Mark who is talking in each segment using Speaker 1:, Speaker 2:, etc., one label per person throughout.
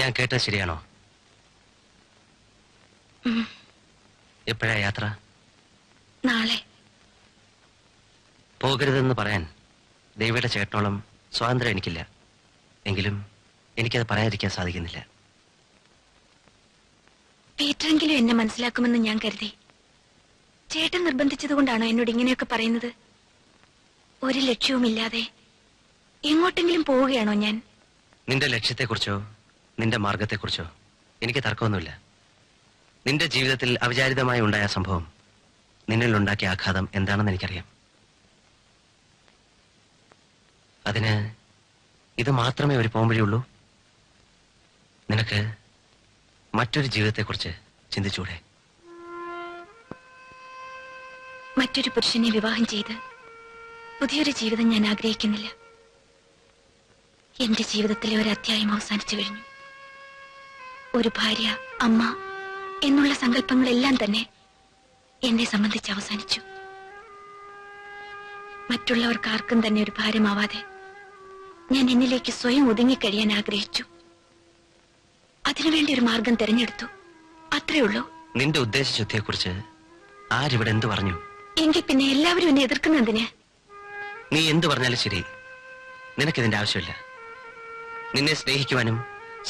Speaker 1: ഞാൻ കേട്ടത് ശരിയാണോ? എപ്പോഴാ യാത്ര?
Speaker 2: നാളെ.
Speaker 1: പോകരുതെന്ന് പറയാൻ ദേവിയുടെ ചേട്ടനോളം സ്വാതന്ത്ര്യം എനിക്കില്ല. എങ്കിലും എനിക്കത് പറയാതിരിക്കാൻ സാധിക്കുന്നില്ല.
Speaker 2: പീറ്ററെങ്കിലും എന്നെ മനസ്സിലാക്കുമെന്ന് ഞാൻ കരുതി. ചേട്ടൻ നിർബന്ധിച്ചതുകൊണ്ടാണോ എന്നോട് ഇങ്ങനെയൊക്കെ പറയുന്നത്? ഒരു ലക്ഷ്യവുമില്ലാതെ എങ്ങോട്ടെങ്കിലും പോവുകയാണോ ഞാൻ?
Speaker 1: നിന്റെ ലക്ഷ്യത്തെക്കുറിച്ചോ നിന്റെ മാർഗത്തെക്കുറിച്ചോ എനിക്ക് തർക്കമൊന്നുമില്ല. നിന്റെ ജീവിതത്തിൽ അവിചാരിതമായി ഉണ്ടായ സംഭവം നിന്നിൽ ഉണ്ടാക്കിയ ആഘാതം എന്താണെന്ന് എനിക്കറിയാം. അതിന് ഇത് മാത്രമേ ഒരു പോംവഴിയുള്ളൂ. നിനക്ക് മറ്റൊരു ജീവിതത്തെക്കുറിച്ച് ചിന്തിച്ചൂടെ?
Speaker 2: മറ്റൊരു പുരുഷനെ വിവാഹം ചെയ്ത് പുതിയൊരു ജീവിതം ഞാൻ ആഗ്രഹിക്കുന്നില്ല. എന്റെ ജീവിതത്തിലെ ഒരു അധ്യായം അവസാനിച്ചു കഴിഞ്ഞു. ഒരു ഭാര്യ, അമ്മ എന്നുള്ള സങ്കല്പങ്ങളെല്ലാം തന്നെ എന്നെ സംബന്ധിച്ച് അവസാനിച്ചു. മറ്റുള്ളവർക്ക് ആർക്കും തന്നെ ഒരു ഭാരമാവാതെ ഞാൻ എന്നിലേക്ക് സ്വയം ഒതുങ്ങിക്കഴിയാൻ ആഗ്രഹിച്ചു. അതിനുവേണ്ടി ഒരു മാർഗം തിരഞ്ഞെടുത്തു. അത്രേ ഉള്ളൂ.
Speaker 1: നിന്റെ ഉദ്ദേശശുദ്ധിയെക്കുറിച്ച് ആരിവിടെ എന്തു പറഞ്ഞു?
Speaker 2: എങ്കിൽ പിന്നെ എല്ലാവരും എന്നെ എതിർക്കുന്നതിന്?
Speaker 1: നീ എന്തു പറഞ്ഞാലും ശരി, നിനക്കിതിന്റെ ആവശ്യമില്ല. നിന്നെ സ്നേഹിക്കുവാനും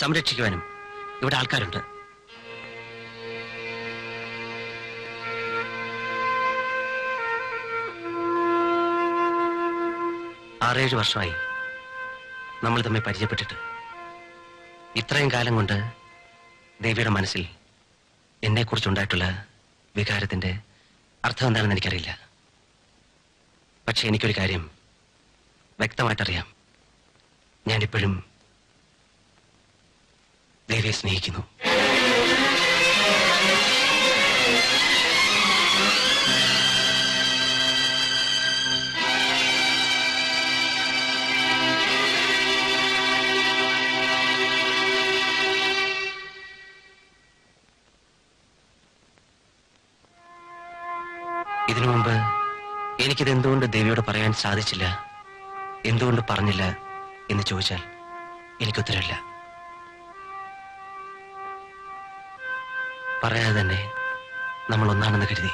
Speaker 1: സംരക്ഷിക്കുവാനും ഇവിടെ ആൾക്കാരുണ്ട്. ആറേഴ് വർഷമായി നമ്മൾ തമ്മിൽ പരിചയപ്പെട്ടിട്ട്. ഇത്രയും കാലം കൊണ്ട് ദേവിയുടെ മനസ്സിൽ എന്നെക്കുറിച്ചുണ്ടായിട്ടുള്ള വികാരത്തിന്റെ അർത്ഥം എന്താണെന്ന് എനിക്കറിയില്ല. പക്ഷെ എനിക്കൊരു കാര്യം വ്യക്തമായിട്ടറിയാം. ഞാനിപ്പോഴും ദേവിയെ സ്നേഹിക്കുന്നു. ഇതിനു മുമ്പ് എനിക്കിത് എന്തുകൊണ്ട് ദേവിയോട് പറയാൻ സാധിച്ചില്ല, എന്തുകൊണ്ട് പറഞ്ഞില്ല എന്ന് ചോദിച്ചാൽ എനിക്കുത്തരമില്ല. പറയാതെ തന്നെ നമ്മൾ ഒന്നാണെന്ന് കരുതി.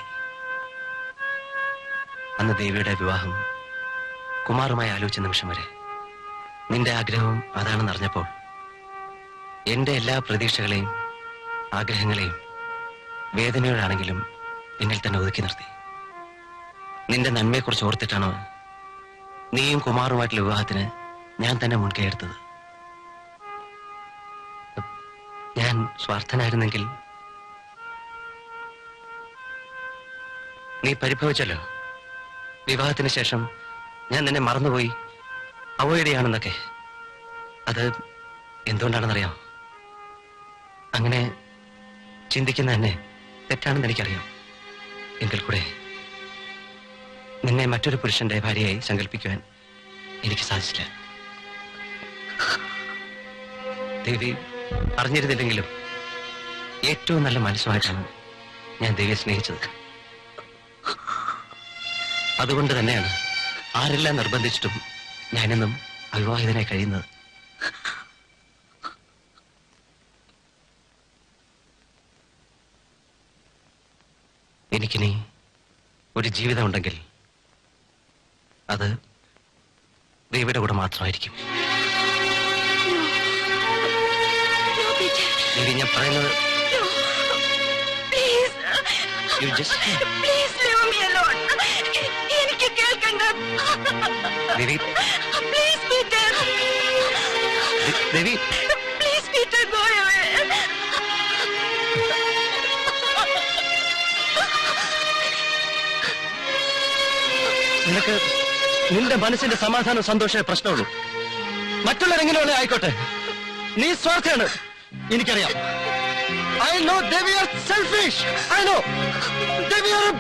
Speaker 1: അന്ന് ദേവിയുടെ വിവാഹം കുമാറുമായി ആലോചിച്ച നിമിഷം വരെ നിന്റെ ആഗ്രഹവും അതാണെന്ന് അറിഞ്ഞപ്പോൾ എന്റെ എല്ലാ പ്രതീക്ഷകളെയും ആഗ്രഹങ്ങളെയും വേദനയോടാണെങ്കിലും എന്നിൽ തന്നെ ഒതുക്കി നിർത്തി. നിന്റെ നന്മയെക്കുറിച്ച് ഓർത്തിട്ടാണോ നീയും കുമാറുമായിട്ടുള്ള വിവാഹത്തിന് ഞാൻ തന്നെ മുൻകൈ എടുത്തത്. ഞാൻ സ്വാർത്ഥനായിരുന്നെങ്കിൽ നീ പരിഭവിച്ചല്ലോ. വിവാഹത്തിന് ശേഷം ഞാൻ നിന്നെ മറന്നുപോയി, അവോയ്ഡ് ചെയ്യാണെന്നൊക്കെ. അത് എന്തുകൊണ്ടാണെന്നറിയാം? അങ്ങനെ ചിന്തിക്കുന്ന എന്നെ തെറ്റാണെന്ന് എനിക്കറിയാം. എങ്കിൽ കൂടെ നിന്നെ മറ്റൊരു പുരുഷന്റെ ഭാര്യയായി സങ്കല്പിക്കുവാൻ എനിക്ക് സാധിച്ചില്ല. ദേവി അറിഞ്ഞിരുന്നില്ലെങ്കിലും ഏറ്റവും നല്ല മനസ്സുമായിട്ടാണ് ഞാൻ ദേവിയെ സ്നേഹിച്ചത്. അതുകൊണ്ട് തന്നെയാണ് ആരെല്ലാം നിർബന്ധിച്ചിട്ടും ഞാനെന്നും അവിവാഹിതനായി കഴിയുന്നത്. എനിക്കിനി ഒരു ജീവിതമുണ്ടെങ്കിൽ അത് ദേവിയുടെ കൂടെ മാത്രമായിരിക്കും. ദേവി, ഞാൻ പറയുന്നത്
Speaker 2: എനിക്ക് കേൾക്കണ്ട.
Speaker 1: ദേവി, ദേവി,
Speaker 2: പ്ലീസ് പീറ്റർ, ഗോ അവേ.
Speaker 1: നിനക്ക് നിന്റെ മനസ്സിന്റെ സമാധാനം സന്തോഷമേ പ്രശ്നമുള്ളൂ. മറ്റുള്ളവരെങ്ങനെയുള്ള ആയിക്കോട്ടെ, നീ സ്വാർത്ഥയാണ്, എനിക്കറിയാം. I know they are selfish. I know they are